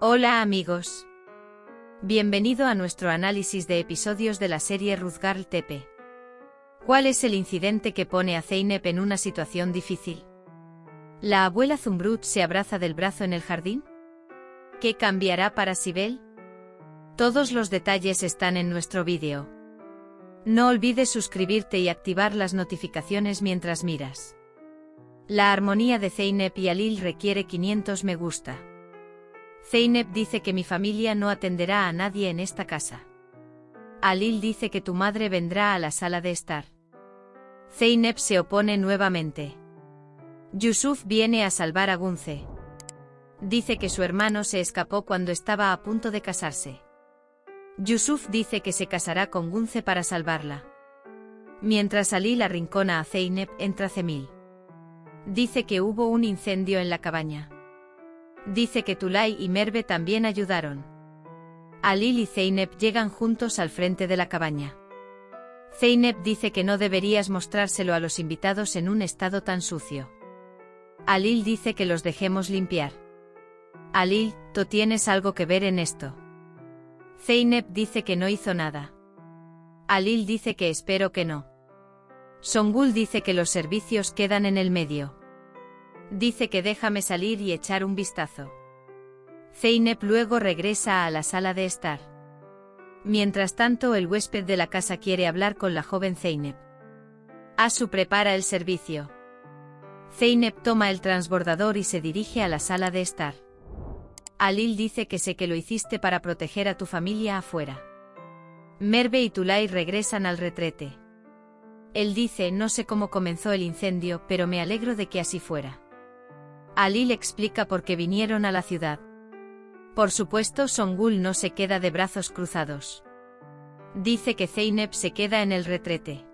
Hola amigos. Bienvenido a nuestro análisis de episodios de la serie Ruzgarl Tepe. ¿Cuál es el incidente que pone a Zeynep en una situación difícil? ¿La abuela Zumbrut se abraza del brazo en el jardín? ¿Qué cambiará para Sibel? Todos los detalles están en nuestro vídeo. No olvides suscribirte y activar las notificaciones mientras miras. La armonía de Zeynep y Halil requiere 500 me gusta. Zeynep dice que mi familia no atenderá a nadie en esta casa. Halil dice que tu madre vendrá a la sala de estar. Zeynep se opone nuevamente. Yusuf viene a salvar a Gunce. Dice que su hermano se escapó cuando estaba a punto de casarse. Yusuf dice que se casará con Gunce para salvarla. Mientras Halil arrincona a Zeynep, entra Cemil. Dice que hubo un incendio en la cabaña. Dice que Tulay y Merve también ayudaron. Halil y Zeynep llegan juntos al frente de la cabaña. Zeynep dice que no deberías mostrárselo a los invitados en un estado tan sucio. Halil dice que los dejemos limpiar. Halil, ¿tú tienes algo que ver en esto? Zeynep dice que no hizo nada. Halil dice que espero que no. Songül dice que los servicios quedan en el medio. Dice que déjame salir y echar un vistazo. Zeynep luego regresa a la sala de estar. Mientras tanto, el huésped de la casa quiere hablar con la joven Zeynep. Asu prepara el servicio. Zeynep toma el transbordador y se dirige a la sala de estar. Halil dice que sé que lo hiciste para proteger a tu familia afuera. Merve y Tulay regresan al retrete. Él dice, no sé cómo comenzó el incendio, pero me alegro de que así fuera. Halil explica por qué vinieron a la ciudad. Por supuesto, Songül no se queda de brazos cruzados. Dice que Zeynep se queda en el retrete.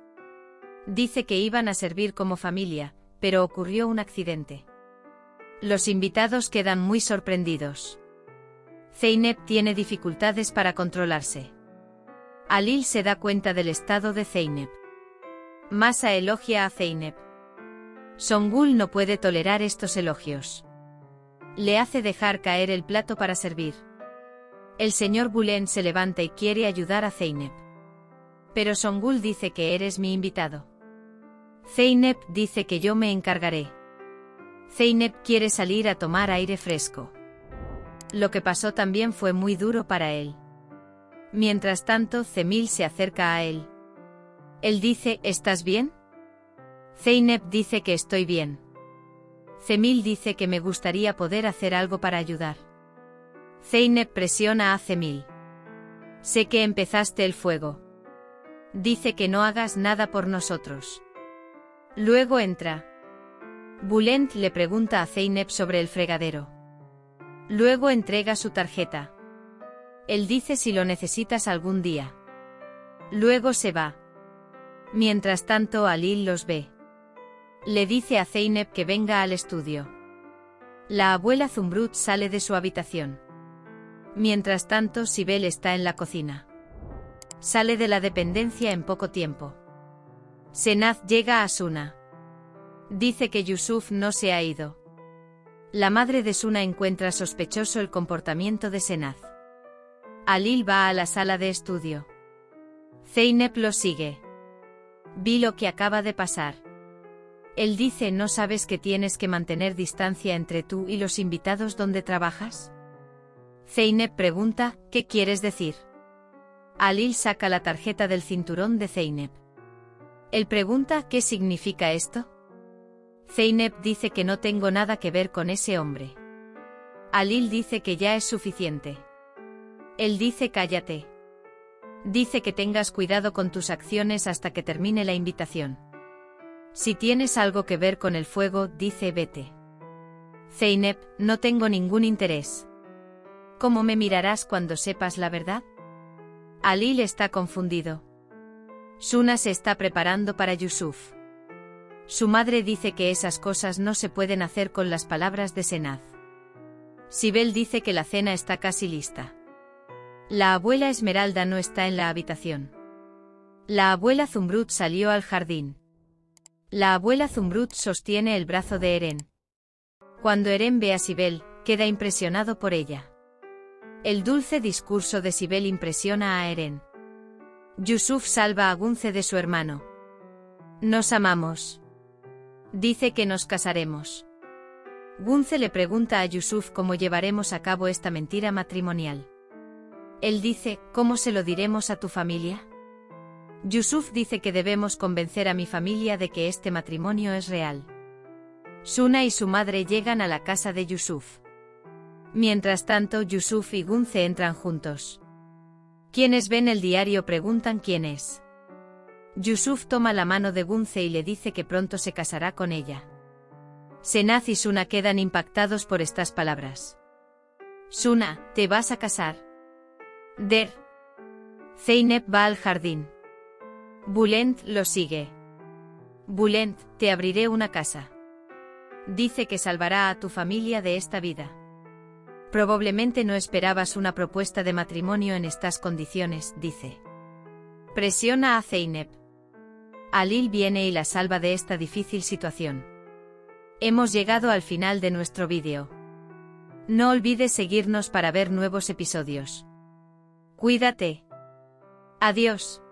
Dice que iban a servir como familia, pero ocurrió un accidente. Los invitados quedan muy sorprendidos. Zeynep tiene dificultades para controlarse. Halil se da cuenta del estado de Zeynep. Masa elogia a Zeynep. Songül no puede tolerar estos elogios. Le hace dejar caer el plato para servir. El señor Bulén se levanta y quiere ayudar a Zeynep. Pero Songül dice que eres mi invitado. Zeynep dice que yo me encargaré. Zeynep quiere salir a tomar aire fresco. Lo que pasó también fue muy duro para él. Mientras tanto, Cemil se acerca a él. Él dice, ¿estás bien? Zeynep dice que estoy bien. Cemil dice que me gustaría poder hacer algo para ayudar. Zeynep presiona a Cemil. Sé que empezaste el fuego. Dice que no hagas nada por nosotros. Luego entra. Bulent le pregunta a Zeynep sobre el fregadero. Luego entrega su tarjeta. Él dice si lo necesitas algún día. Luego se va. Mientras tanto, Halil los ve. Le dice a Zeynep que venga al estudio. La abuela Zumbrut sale de su habitación. Mientras tanto, Sibel está en la cocina. Sale de la dependencia en poco tiempo. Senaz llega a Suna. Dice que Yusuf no se ha ido. La madre de Suna encuentra sospechoso el comportamiento de Senaz. Halil va a la sala de estudio. Zeynep lo sigue. Vi lo que acaba de pasar. Él dice, ¿no sabes que tienes que mantener distancia entre tú y los invitados donde trabajas? Zeynep pregunta, ¿qué quieres decir? Halil saca la tarjeta del cinturón de Zeynep. Él pregunta, ¿qué significa esto? Zeynep dice que no tengo nada que ver con ese hombre. Halil dice que ya es suficiente. Él dice, cállate. Dice que tengas cuidado con tus acciones hasta que termine la invitación. Si tienes algo que ver con el fuego, dice, vete. Zeynep, no tengo ningún interés. ¿Cómo me mirarás cuando sepas la verdad? Halil está confundido. Suna se está preparando para Yusuf. Su madre dice que esas cosas no se pueden hacer con las palabras de Senaz. Sibel dice que la cena está casi lista. La abuela Esmeralda no está en la habitación. La abuela Zumbrut salió al jardín. La abuela Zumbrut sostiene el brazo de Eren. Cuando Eren ve a Sibel, queda impresionado por ella. El dulce discurso de Sibel impresiona a Eren. Yusuf salva a Gunce de su hermano. Nos amamos. Dice que nos casaremos. Gunce le pregunta a Yusuf cómo llevaremos a cabo esta mentira matrimonial. Él dice, ¿cómo se lo diremos a tu familia? Yusuf dice que debemos convencer a mi familia de que este matrimonio es real. Suna y su madre llegan a la casa de Yusuf. Mientras tanto, Yusuf y Gunce entran juntos. Quienes ven el diario preguntan quién es. Yusuf toma la mano de Gunce y le dice que pronto se casará con ella. Senaz y Suna quedan impactados por estas palabras. Suna, ¿te vas a casar? Der. Zeynep va al jardín. Bulent lo sigue. Bulent, te abriré una casa. Dice que salvará a tu familia de esta vida. Probablemente no esperabas una propuesta de matrimonio en estas condiciones, dice. Presiona a Zeynep. Alil viene y la salva de esta difícil situación. Hemos llegado al final de nuestro vídeo. No olvides seguirnos para ver nuevos episodios. Cuídate. Adiós.